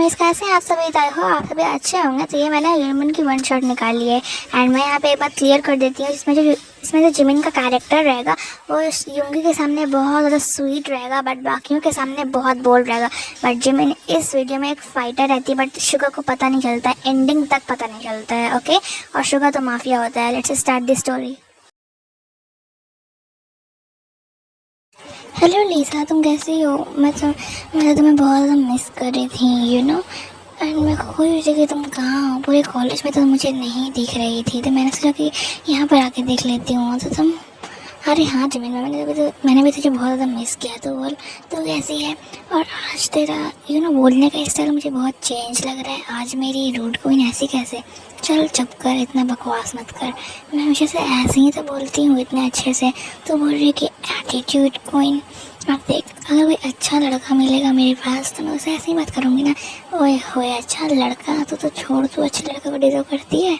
Guys, कैसे हैं आप सभी? हो आप सभी अच्छे होंगे। तो ये मैंने जिमिन की वन शॉट निकाली है एंड मैं यहाँ पे एक बात क्लियर कर देती हूँ। इसमें जो जिमिन का कैरेक्टर रहेगा वो युंगी के सामने बहुत ज़्यादा स्वीट रहेगा, बट बाकियों के सामने बहुत बोल्ड रहेगा। बट जिमिन इस वीडियो में एक फाइटर रहती है, बट शुगर को पता नहीं चलता है, एंडिंग तक पता नहीं चलता है। ओके, और शुगर तो माफिया होता है। Let's start the story. Hello Lisa, तुम कैसी हो? मैं तो तुम्हें बहुत ज़्यादा मिस कर रही थी, एंड मैं खोज रही थी कि तुम कहाँ हो। पूरे कॉलेज में तो मुझे नहीं दिख रही थी, तो मैंने सोचा कि यहाँ पर आके देख लेती हूँ। तो तुम, अरे हाँ जिमिन, मैंने भी तुझे बहुत ज़्यादा मिस किया। तो बोल, तो कैसी है? और आज तेरा बोलने का स्टाइल मुझे बहुत चेंज लग रहा है। आज मेरी रूड क्वीन ऐसी कैसे? चल चुप कर, इतना बकवास मत कर। मैं हमेशा से ऐसे ही तो बोलती हूँ, इतने अच्छे से। तो बोल रही है कि एटीट्यूड क्वीन। अब देख, अगर कोई अच्छा लड़का मिलेगा मेरे पास तो मैं उसे ऐसे ही बात करूँगी ना। ओए होए, अच्छा लड़का तो छोड़, तू अच्छे लड़के को डिजर्व करती है।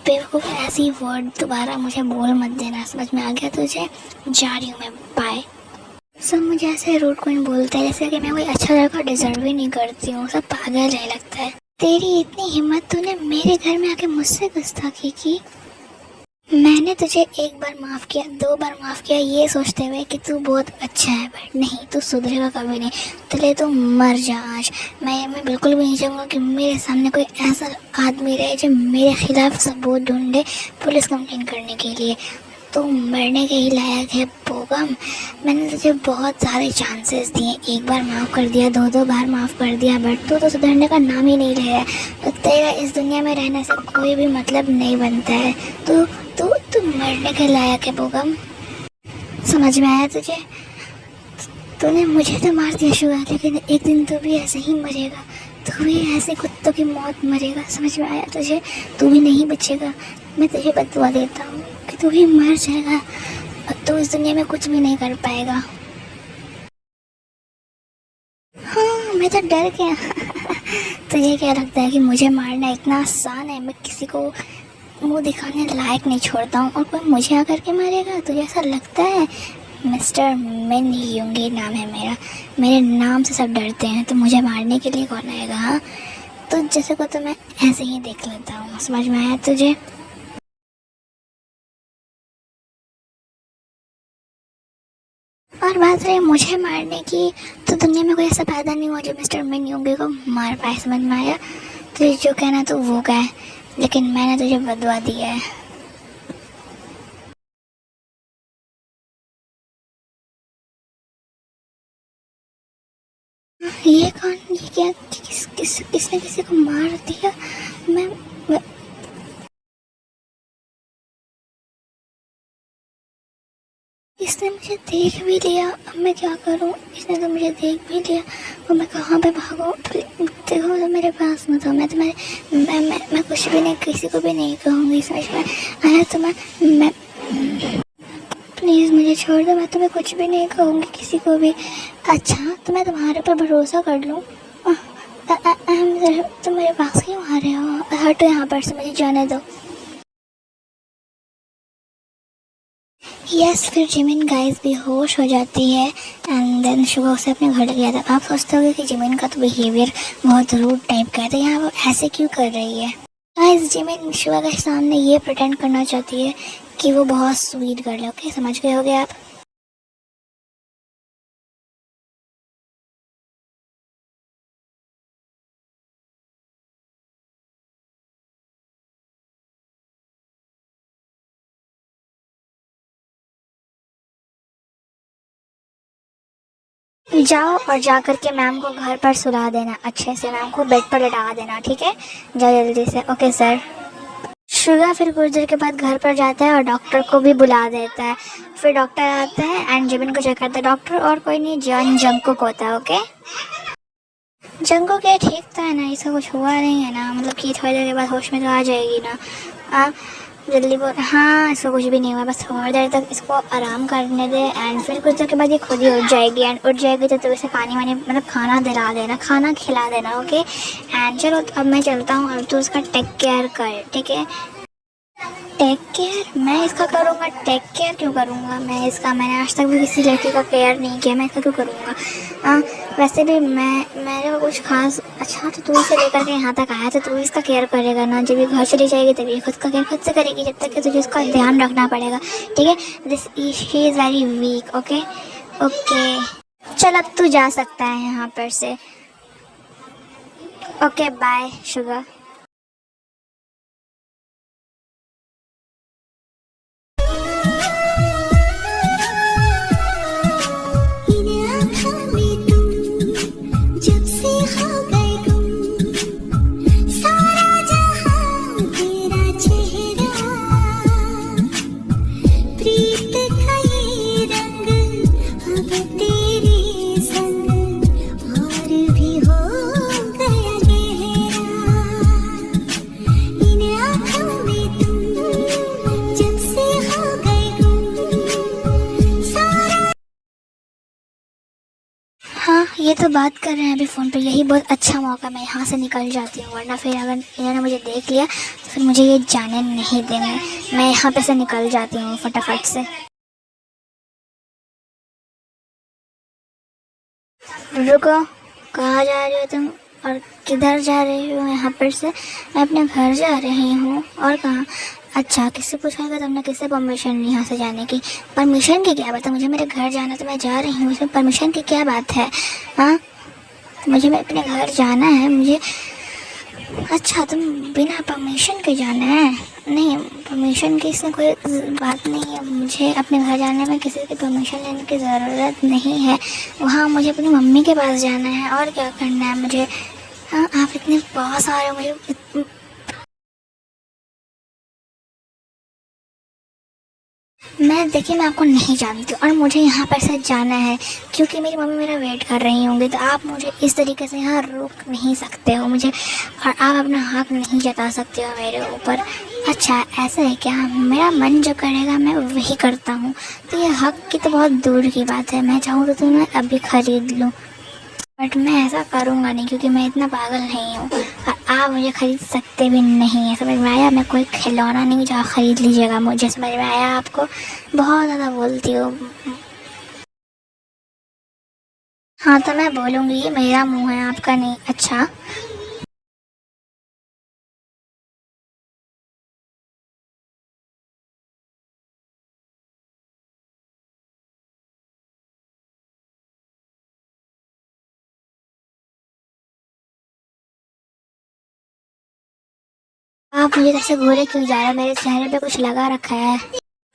बेवकूफ़, ऐसी वर्ड दोबारा मुझे बोल मत देना, समझ में आ गया तुझे? जा रही हूँ मैं, बाय। सब मुझे ऐसे रूड क्वीन बोलते हैं जैसे कि मैं कोई अच्छा लड़का डिजर्व ही नहीं करती हूँ। सब पागल है लगता है। तेरी इतनी हिम्मत, तूने मेरे घर में आके मुझसे गुस्ताखी की? मैंने तुझे एक बार माफ़ किया, 2 बार माफ़ किया, ये सोचते हुए कि तू बहुत अच्छा है, बट नहीं, तू सुधरेगा कभी नहीं। चले तो मर जा आज। मैं बिल्कुल भी नहीं चाहूँगा कि मेरे सामने कोई ऐसा आदमी रहे जो मेरे खिलाफ सबूत ढूंढे पुलिस कंप्लेंट करने के लिए। तो मरने के ही लायक है बोगम। मैंने तुझे बहुत सारे चांसेस दिए, एक बार माफ़ कर दिया, 2 बार माफ़ कर दिया, बट तू तो सुधरने का नाम ही नहीं ले रहा है। तो तेरा इस दुनिया में रहने से कोई भी मतलब नहीं बनता है। तू तू तू मरने के लायक है बोगम। समझ में आया तुझे? तूने मुझे तो मार दिया शुगर, लेकिन एक दिन तू भी ऐसे ही मरेगा। तू भी ऐसे कुत्तों की मौत मरेगा। समझ में आया तुझे? तू भी नहीं बचेगा। मैं तुझे बदुआ देता हूँ कि तू भी मर जाएगा और तू इस दुनिया में कुछ भी नहीं कर पाएगा। हाँ, मैं तो डर गया। तुझे क्या लगता है कि मुझे मारना इतना आसान है? मैं किसी को मुंह दिखाने लायक नहीं छोड़ता हूँ, और कोई मुझे आकर के मारेगा? तुझे ऐसा लगता है? मिस्टर मिन युंगी नाम है मेरा। मेरे नाम से सब डरते हैं, तो मुझे मारने के लिए कौन आएगा? हाँ, तो जैसे को तो मैं ऐसे ही देख लेता हूँ। समझ में आया तुझे? और बात रही मुझे मारने की, तो दुनिया में कोई ऐसा पैदा नहीं हुआ जो मिस्टर मिन युंगी को मार पाए। समझ में आया? तुझे जो कहना तो वो कह, लेकिन मैंने तुझे बदवा दिया है। ये कौन? ये क्या? किसने किसी को मार दिया? मैं इसने मुझे देख भी लिया, अब मैं क्या करूं? इसने तो मुझे देख भी लिया, और मैं कहाँ पे भागूं? देखो, तो मेरे पास मत हो। मैं तुम्हारे मैं कुछ भी नहीं, किसी को भी नहीं कहूँगी। समझ में आया? तो मैं प्लीज़ मुझे छोड़ दो। मैं तुम्हें कुछ भी नहीं कहूँगी, किसी को भी। अच्छा, तो मैं तुम्हारे पर भरोसा कर लूँ? तुम मेरे पास क्यों आ रहे हो? हटो यहाँ पर से, मुझे जाने दो। यस, फिर जिमिन गाइस बेहोश हो जाती है एंड देन शुगर उसे अपने घर ले गया था। आप सोचते होंगे कि जिमिन का तो बिहेवियर बहुत रूड टाइप का है, तो यहाँ वो ऐसे क्यों कर रही है? गाइस, जिमिन शुगर के सामने ये प्रिटेंड करना चाहती है कि वो बहुत स्वीट गर्ल है। ओके, समझ गए होगे आप? जाओ और जा करके मैम को घर पर सुला देना, अच्छे से मैम को बेड पर लेटा देना, ठीक है? जाओ जल्दी से। Okay sir. शुगा फिर कुछ देर के बाद घर पर जाता है और डॉक्टर को भी बुला देता है। फिर डॉक्टर आता है एंड जिमिन को चेक करता है। डॉक्टर और कोई नहीं, जंगकुक होता है। ओके, जंगकुक क्या ठीक तो है ना? इसका कुछ हुआ नहीं है ना? मतलब कि थोड़ी देर के बाद होश में तो आ जाएगी ना? आप जल्दी बोल। हाँ, इसको कुछ भी नहीं हुआ, बस थोड़ी देर तक इसको आराम करने दे एंड फिर कुछ देर के बाद ये खुद ही उठ जाएगी। एंड उठ जाएगी तो इसे पानी वानी, मतलब खाना दिला देना, खाना खिला देना। ओके, एंड चलो अब मैं चलता हूँ, अब तो उसका टेक केयर कर, ठीक है? टेक केयर मैं इसका करूँगा? टेक केयर क्यों करूँगा मैं इसका? मैंने आज तक भी किसी लड़की का केयर नहीं किया, मैं इसका क्यों करूँगा? वैसे भी मेरे को कुछ खास। अच्छा तो तू इसे लेकर के यहाँ तक आया तो तू इसका केयर करेगा ना? जब ये घर चली जाएगी तब ये खुद का केयर खुद से करेगी, जब तक कि तुझे उसका ध्यान रखना पड़ेगा, ठीक है? She is very weak. Okay okay, चल अब तू जा सकता है यहाँ पर से। Okay bye sugar. जब से हो गए गुम सारा जहां तेरा चेहरा, प्रीत का ये रंग अब तेरे संग और भी हो गया गहरा। इन आँखों में तुम जब से हो गए गुम सारा। हाँ ये तो बात कर रहे हैं अभी फ़ोन पे, यही बहुत अच्छा मौका, मैं यहाँ से निकल जाती हूँ, वरना फिर अगर इन्होंने मुझे देख लिया तो फिर मुझे ये जाने नहीं देंगे। मैं यहाँ पे से निकल जाती हूँ फटाफट से। रुको, कहाँ जा रही हो तुम और किधर जा रही हो? यहाँ पर से मैं अपने घर जा रही हूँ। और कहाँ? अच्छा किससे पूछेगा तुमने? किससे परमिशन ली यहाँ से जाने की? परमिशन की क्या बात है? मुझे मेरे घर जाना तो मैं जा रही हूँ, इसमें परमिशन की क्या बात है? हाँ मुझे मैं अपने घर जाना है मुझे। अच्छा तुम बिना परमिशन के जाना है? नहीं परमिशन की इसमें कोई बात नहीं है, मुझे अपने घर जाने में किसी की परमिशन लेने की ज़रूरत नहीं है। वहाँ मुझे अपनी मम्मी के पास जाना है, और क्या करना है मुझे? हाँ आप इतने पास आ रहे हो मुझे। देखिए मैं आपको नहीं जानती हूँ और मुझे यहाँ पर से जाना है क्योंकि मेरी मम्मी मेरा वेट कर रही होंगी, तो आप मुझे इस तरीके से यहाँ रोक नहीं सकते हो मुझे, और आप अपना हक नहीं जता सकते हो मेरे ऊपर। अच्छा ऐसा है क्या? मेरा मन जो करेगा मैं वही करता हूँ, तो ये हक की तो बहुत दूर की बात है, मैं चाहूँ तो मैं अभी ख़रीद लूँ, बट मैं ऐसा करूँगा नहीं क्योंकि मैं इतना पागल नहीं हूँ और आप मुझे ख़रीद सकते भी नहीं है। समझ में आया? मैं कोई खिलौना नहीं जो आप ख़रीद लीजिएगा मुझे, समझ में आया आपको? बहुत ज़्यादा बोलती हो। हाँ तो मैं बोलूँगी, ये मेरा मुँह है आपका नहीं। अच्छा आप मुझे ऐसे घूरे क्यों जा रहे हो? मेरे चेहरे पे कुछ लगा रखा है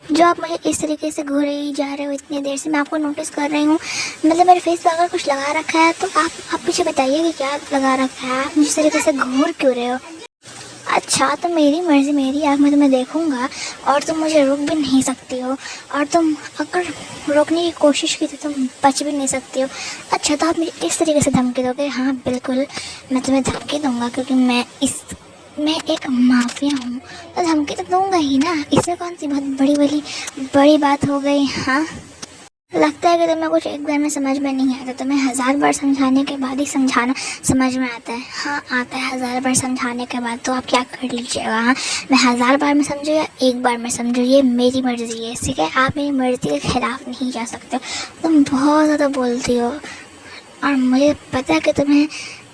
जो आप मुझे इस तरीके से घूरे ही जा रहे हो इतनी देर से? मैं आपको नोटिस कर रही हूँ, मतलब मेरे फेस पे अगर कुछ लगा रखा है तो आप मुझे बताइए कि क्या लगा रखा है? आप मुझे इस तरीके से घूर क्यों रहे हो? अच्छा तो मेरी मर्ज़ी, मेरी आँख में तुम्हें देखूंगा और तुम मुझे रोक भी नहीं सकती हो, और तुम अगर रोकने की कोशिश की तो तुम बच भी नहीं सकती हो। अच्छा तो आप मुझे इस तरीके से धमकी दोगे? हाँ बिल्कुल मैं तुम्हें धमकी दूंगा क्योंकि मैं एक माफिया हूँ, तो धमकी तो दूंगा ही ना, इसमें कौन सी बहुत बड़ी बात हो गई? हाँ लगता है कि तुम्हें कुछ एक बार में समझ में नहीं आता, तुम्हें 1000 बार समझाने के बाद ही समझाना समझ में आता है। हाँ आता है 1000 बार समझाने के बाद, तो आप क्या कर लीजिएगा? हाँ मैं 1000 बार में समझूँ या एक बार में समझूँ, ये मेरी मर्ज़ी है, ठीक है? आप मेरी मर्ज़ी के खिलाफ़ नहीं जा सकते। तुम बहुत ज़्यादा बोलती हो और मुझे पता है कि तुम्हें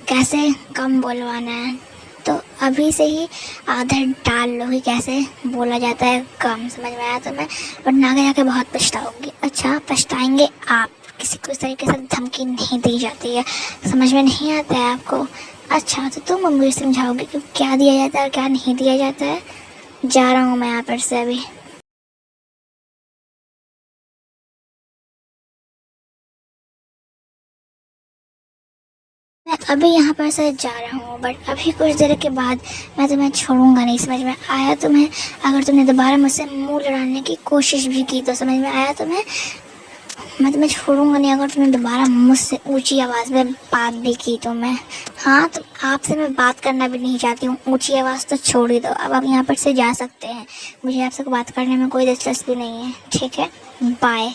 कैसे कम बोलवाना है, तो अभी से ही आदत डाल लो कि कैसे बोला जाता है कम। समझ में आया तुम्हें? वरना आगे जाके बहुत पछताओगी। अच्छा पछताएंगे आप? किसी को इस तरीके से धमकी नहीं दी जाती है, समझ में नहीं आता है आपको? अच्छा तो तुम मुझे समझाओगे कि क्या दिया जाता है और क्या नहीं दिया जाता है? जा रहा हूँ मैं यहाँ पर से अभी। मैं अभी यहाँ पर से जा रहा हूँ, बट अभी कुछ देर के बाद मैं तुम्हें छोड़ूंगा नहीं। समझ में आया तुम्हें? अगर तुमने दोबारा मुझसे मुंह लड़ाने की कोशिश भी की तो समझ में आया तुम्हें? मैं तुम्हें छोड़ूंगा नहीं अगर तुमने दोबारा मुझसे ऊंची आवाज़ में बात भी की तो मैं। हाँ तो आपसे मैं बात करना भी नहीं चाहती हूँ, ऊंची आवाज़ तो छोड़ ही दो। अब आप यहाँ पर से जा सकते हैं, मुझे आपसे बात करने में कोई दिलचस्पी नहीं है, ठीक है? बाय।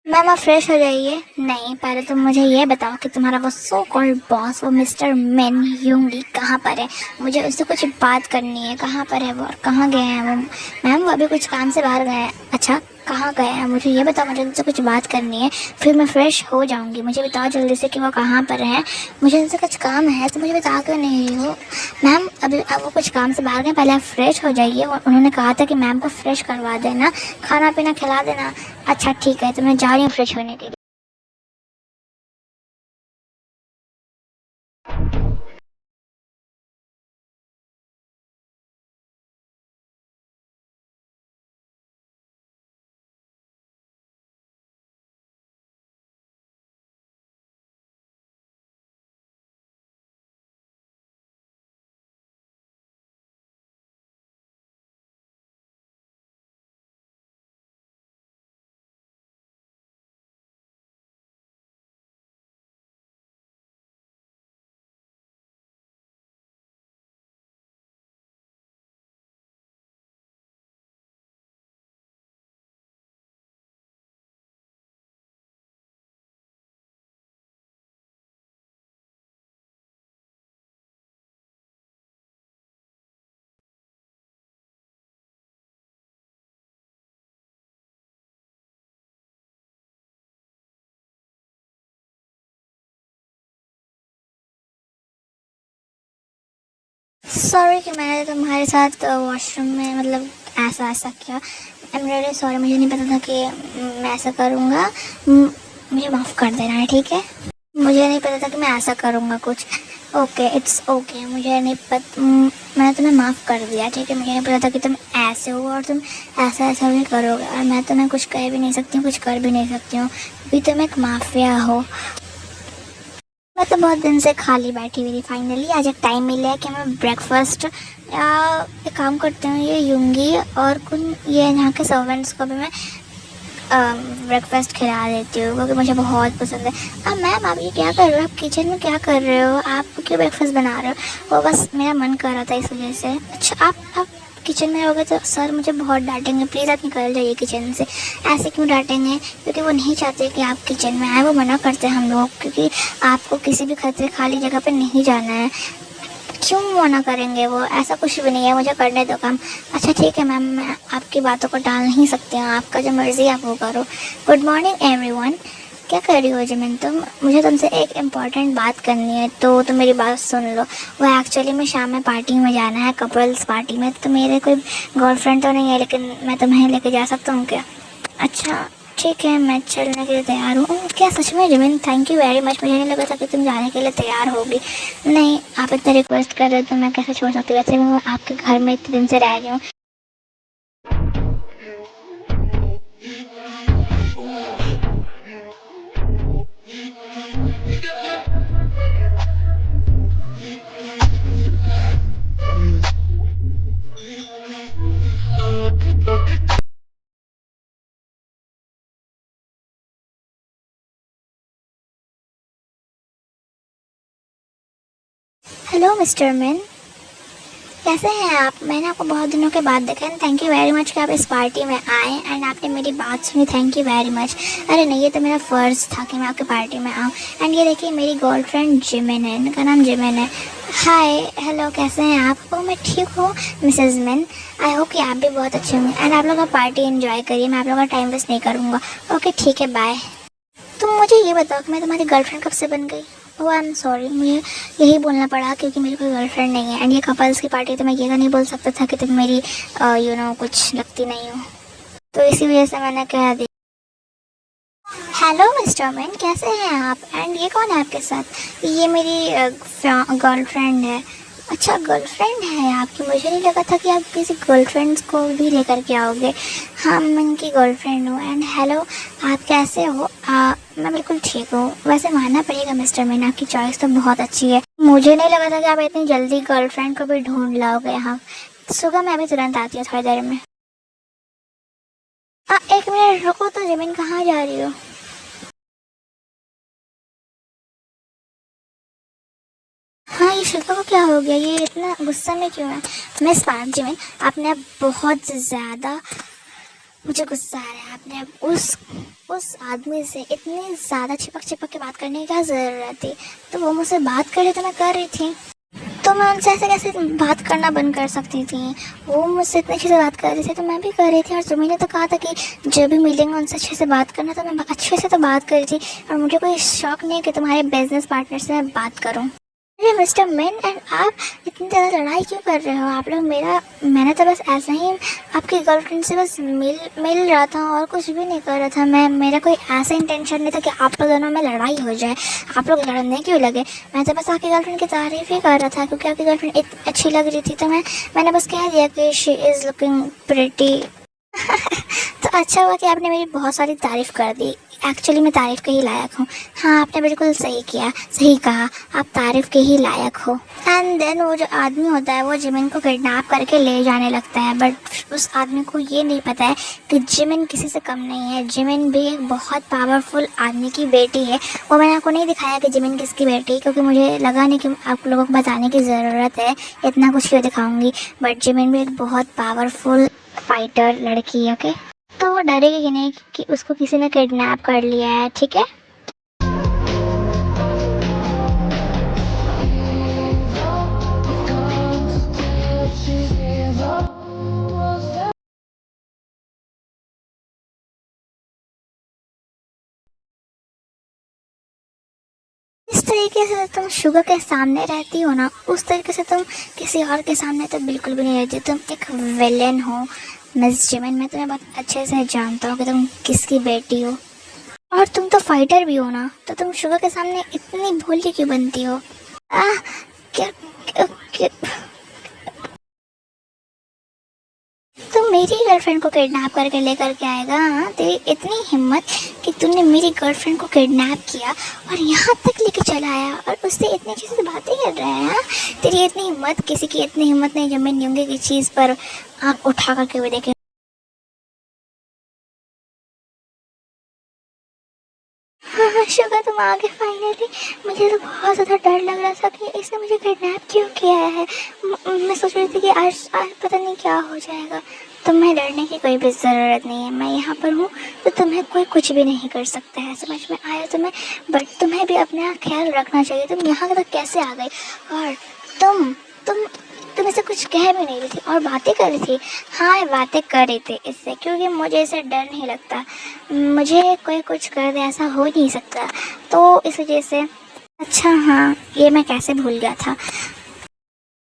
मैम आप फ्रेश हो जाइए। नहीं, पहले तुम मुझे ये बताओ कि तुम्हारा वो सो कॉल्ड बॉस, वो मिस्टर मेन यूंगी कहाँ पर है? मुझे उससे कुछ बात करनी है। कहाँ पर है वो और कहाँ गए हैं वो? मैम वो अभी कुछ काम से बाहर गए हैं। अच्छा, कहाँ गए हैं? मुझे ये बताओ, मुझे उनसे कुछ बात करनी है, फिर मैं फ्रेश हो जाऊँगी। मुझे बताओ जल्दी से कि वो कहाँ पर हैं। मुझे उनसे कुछ काम है, तो मुझे बता क्यों नहीं रही हो? मैम अभी अब वो कुछ काम से बाहर गए, पहले आप फ्रेश हो जाइए। उन्होंने कहा था कि मैम को फ्रेश करवा देना, खाना पीना खिला देना। अच्छा ठीक है, तो मैं जा रही हूँ फ्रेश होने के लिए। सॉरी कि मैंने तुम्हारे साथ वॉशरूम में मतलब ऐसा ऐसा किया। आई एम रियली सॉरी, मुझे नहीं पता था कि मैं ऐसा करूँगा। मुझे माफ़ कर देना है, ठीक है? मुझे नहीं पता था कि मैं ऐसा करूँगा कुछ। Okay, it's okay. मुझे नहीं मैंने तुम्हें माफ़ कर दिया, ठीक है? मुझे नहीं पता था कि तुम ऐसे हो और तुम ऐसा ऐसा भी करोगे, और मैं तुम्हें कुछ कह भी नहीं सकती हूँ, कुछ कर भी नहीं सकती हूँ, क्योंकि तुम एक माफिया हो। मैं तो बहुत दिन से खाली बैठी हुई थी। फाइनली आज एक टाइम मिला है कि मैं ब्रेकफास्ट या एक काम करती हूँ, ये यूंगी और ये यहाँ के सर्वेंट्स को भी मैं ब्रेकफास्ट खिला देती हूँ, क्योंकि मुझे बहुत पसंद है। अब मैम आप ये क्या कर रहे हो? आप किचन में क्या कर रहे हो? आप क्यों ब्रेकफास्ट बना रहे हो? वो बस मेरा मन कर रहा था इस वजह से। अच्छा, आप किचन में रहोगे तो सर मुझे बहुत डांटेंगे। प्लीज़ आप निकल जाइए किचन से। ऐसे क्यों डांटेंगे? क्योंकि वो नहीं चाहते कि आप किचन में आए, वो मना करते हैं हम लोग, क्योंकि आपको किसी भी खतरे खाली जगह पे नहीं जाना है। क्यों मना करेंगे वो? ऐसा कुछ भी नहीं है, मुझे करने दो काम। अच्छा ठीक है मैम, मैं आपकी बातों को टाल नहीं सकती हूँ, आपका जो मर्ज़ी आप वो करो। Good morning everyone. क्या कर रही हो जिमिन तुम? मुझे तुमसे एक इम्पॉर्टेंट बात करनी है, तो तुम मेरी बात सुन लो। वो एक्चुअली में शाम में पार्टी में जाना है, कपल्स पार्टी में। तो मेरे कोई गर्लफ्रेंड तो नहीं है, लेकिन मैं तुम्हें लेके जा सकता हूँ क्या? अच्छा ठीक है, मैं चलने के लिए तैयार हूँ। क्या सच में Jimin? Thank you very much. मुझे नहीं लगा था कि तुम जाने के लिए तैयार होगी। नहीं, आप इतना रिक्वेस्ट कर रहे हो तो मैं कैसे छोड़ सकती हूँ? वैसे मैं आपके घर में इतने दिन से रह रही हूँ। हेलो मिस्टर मैन, कैसे हैं आप? मैंने आपको बहुत दिनों के बाद देखा है। थैंक यू वेरी मच कि आप इस पार्टी में आए एंड आपने मेरी बात सुनी। Thank you very much. अरे नहीं, ये तो मेरा फ़र्ज़ था कि मैं आपके पार्टी में आऊँ। एंड ये देखिए मेरी गर्लफ्रेंड जिमिन है, इनका नाम जिमिन है। हाय, हेलो, कैसे हैं आप? ओ मैं ठीक हूँ मिसेस मिन। आई होप कि आप भी बहुत अच्छे होंगे एंड आप लोग पार्टी इन्जॉय करिए। मैं आप लोगों का टाइम वेस्ट नहीं करूँगा। ओके ठीक है, बाय। तुम मुझे ये बताओ कि मैं तुम्हारी गर्लफ्रेंड कब से बन गई? ओह आई एम सॉरी, मुझे यही बोलना पड़ा क्योंकि मेरी कोई गर्लफ्रेंड नहीं है एंड ये कपल्स की पार्टी, तो मैं ये तो नहीं बोल सकता था कि तुम मेरी कुछ लगती नहीं हो, तो इसी वजह से मैंने कह दिया। हेलो मिस्टर मैन, कैसे हैं आप? एंड ये कौन है आपके साथ? ये मेरी गर्लफ्रेंड है। अच्छा, गर्लफ्रेंड है आपकी? मुझे नहीं लगा था कि आप किसी गर्लफ्रेंड्स को भी लेकर के आओगे। हाँ, मैं इनकी गर्लफ्रेंड हूँ। एंड हेलो, आप कैसे हो? मैं बिल्कुल ठीक हूँ। वैसे मानना पड़ेगा मिस्टर मैन, आपकी चॉइस तो बहुत अच्छी है। मुझे नहीं लगा था कि आप इतनी जल्दी गर्लफ्रेंड को भी ढूंढ लाओगे। हाँ सुबह, मैं अभी तुरंत आती हूँ थोड़ी देर में। एक मिनट रुको तो, जमीन कहाँ जा रही हो? हाँ, ये शिल्पा को क्या हो गया? ये इतना गुस्सा में क्यों है? मिस पार्क जिमिन, आपने बहुत ज़्यादा मुझे गुस्सा आ रहा है। आपने उस आदमी से इतनी ज़्यादा चिपक चिपक के बात करने की क्या ज़रूरत थी? तो वो मुझसे बात कर रही तो मैं कर रही थी, तो मैं उनसे ऐसे कैसे बात करना बंद कर सकती थी? वो मुझसे इतनी अच्छे से बात कर रही थी तो मैं भी कर रही थी। और सुमी ने तो कहा था कि जब भी मिलेंगे उनसे अच्छे से बात करना, तो मैं अच्छे से तो बात कर रही थी। और मुझे कोई शौक नहीं है कि तुम्हारे बिजनेस पार्टनर से मैं बात करूँ। अरे मिस्टर मिन, एंड आप इतनी ज़्यादा लड़ाई क्यों कर रहे हो? आप लोग मैंने तो बस ऐसा ही आपकी गर्लफ्रेंड से बस मिल रहा था और कुछ भी नहीं कर रहा था। मेरा कोई ऐसा इंटेंशन नहीं था कि आप लोग दोनों में लड़ाई हो जाए। आप लोग लड़ने क्यों लगे? मैं तो बस आपकी गर्लफ्रेंड की तारीफ़ ही कर रहा था, क्योंकि आपकी गर्लफ्रेंड इतनी अच्छी लग रही थी, तो मैंने बस कह दिया कि शी इज़ लुकिंग प्रिटी। तो अच्छा हुआ कि आपने मेरी बहुत सारी तारीफ़ कर दी। एक्चुअली मैं तारीफ़ के ही लायक हूँ। हाँ, आपने बिल्कुल सही किया, सही कहा, आप तारीफ़ के ही लायक हो। एंड देन वो जो आदमी होता है वो जिमिन को किडनैप करके ले जाने लगता है, बट उस आदमी को ये नहीं पता है कि जिमिन किसी से कम नहीं है। जिमिन भी एक बहुत पावरफुल आदमी की बेटी है। वो मैंने आपको नहीं दिखाया कि जिमिन किसकी बेटी है, क्योंकि मुझे लगा नहीं कि आप लोगों को बताने की ज़रूरत है, इतना कुछ क्यों दिखाऊँगी। बट जिमिन भी एक बहुत पावरफुल फाइटर लड़की है, ओके? तो वो डरेगी कि नहीं कि उसको किसी ने किडनैप कर लिया है, ठीक है? इस तरीके से तुम शुगर के सामने रहती हो ना, उस तरीके से तुम किसी और के सामने तो बिल्कुल भी नहीं रहती। तुम एक विलेन हो मिस जिमिन। मैं तुम्हें बहुत अच्छे से जानता हूँ कि तुम किसकी बेटी हो, और तुम तो फाइटर भी हो ना, तो तुम शुगर के सामने इतनी भोली क्यों बनती हो? आ क्या, क्या, क्या तो मेरी गर्लफ्रेंड को किडनैप करके लेकर के आएगा? हाँ, तेरी इतनी हिम्मत कि तूने मेरी गर्लफ्रेंड को किडनैप किया और यहाँ तक लेके चला आया और उससे इतनी अच्छी से बातें कर रहा है? हाँ, तेरी इतनी हिम्मत, किसी की इतनी हिम्मत नहीं जो मैं न्यूंगे की चीज़ पर आँख उठा करके हुए देखे। हाँ हाँ शुगर, तुम आ गए फाइनली। मुझे तो बहुत ज़्यादा डर लग रहा था कि इसने मुझे किडनैप क्यों किया है। मैं सोच रही थी कि आज आज पता नहीं क्या हो जाएगा। तुम्हें डरने की कोई भी ज़रूरत नहीं है, मैं यहाँ पर हूँ, तो तुम्हें कोई कुछ भी नहीं कर सकता है। समझ में आया तुम्हें? बट तुम्हें भी अपना ख्याल रखना चाहिए। तुम यहाँ तक कैसे आ गई? और तुम इसे कुछ कह भी नहीं रही थी और बातें कर रही थी। हाँ, बातें कर रही थी इससे, क्योंकि मुझे इससे डर नहीं लगता। मुझे कोई कुछ कर दे ऐसा हो ही नहीं सकता, तो इस वजह से। अच्छा हाँ, ये मैं कैसे भूल गया था।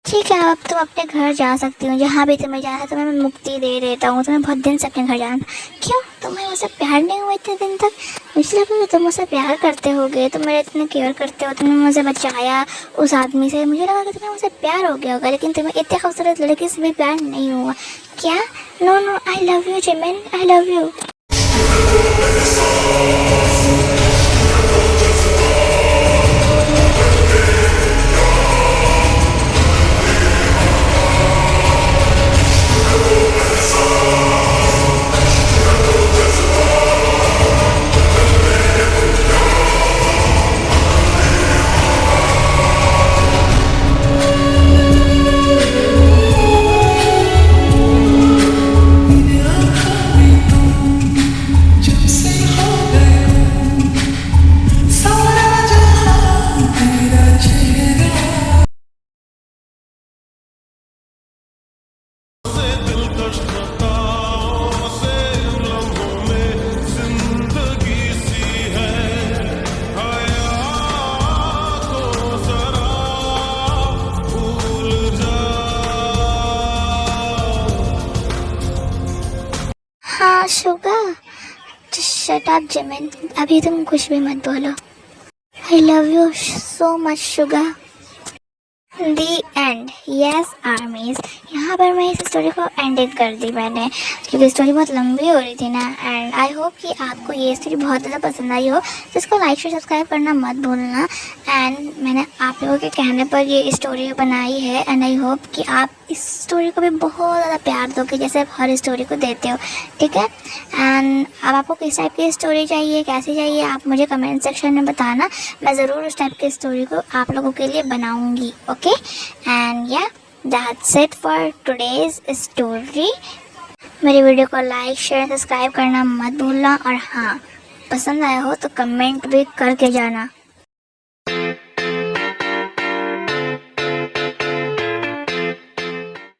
ठीक है, अब तुम अपने घर जा सकती हो। जहाँ भी तुम्हें जाना है तुम्हें मैं मुक्ति दे देता हूँ। तुम्हें बहुत दिन से अपने घर जाना था। क्यों, तुम्हें मुझसे प्यार नहीं हुआ इतने दिन तक? मुझे लगा कि तुम मुझसे प्यार करते होगे, तुम मेरे इतने केयर करते हो, तुमने मुझे बचाया उस आदमी से। मुझे लगा कि तुम्हें मुझसे प्यार हो गया होगा, लेकिन तुम्हें इतने खूबसूरत लड़के से भी प्यार नहीं हुआ क्या? No no, I love you Jimin, I love you. हाँ शुगर, शट अप जिमिन, अभी तुम कुछ भी मत बोलो। I love you so much sugar. The end. Yes armies, यहाँ पर मैं इस स्टोरी को एंडिंग कर दी मैंने, क्योंकि स्टोरी बहुत लंबी हो रही थी ना। एंड आई होप कि आपको ये स्टोरी बहुत ज़्यादा पसंद आई हो, तो इसको लाइक शेयर सब्सक्राइब करना मत भूलना। एंड मैंने आप लोगों के कहने पर ये स्टोरी बनाई है, एंड आई होप कि आप इस स्टोरी को भी बहुत ज़्यादा प्यार दोगे, जैसे आप हर स्टोरी को देते हो, ठीक है? एंड अब आपको किस टाइप की स्टोरी चाहिए, कैसी चाहिए, आप मुझे कमेंट सेक्शन में बताना। मैं ज़रूर उस टाइप की स्टोरी को आप लोगों के लिए बनाऊँगी, okay? And yeah, that's it for today's story. मेरी वीडियो को लाइक शेयर सब्सक्राइब करना मत भूलना, और हाँ, पसंद आया हो तो कमेंट भी करके जाना।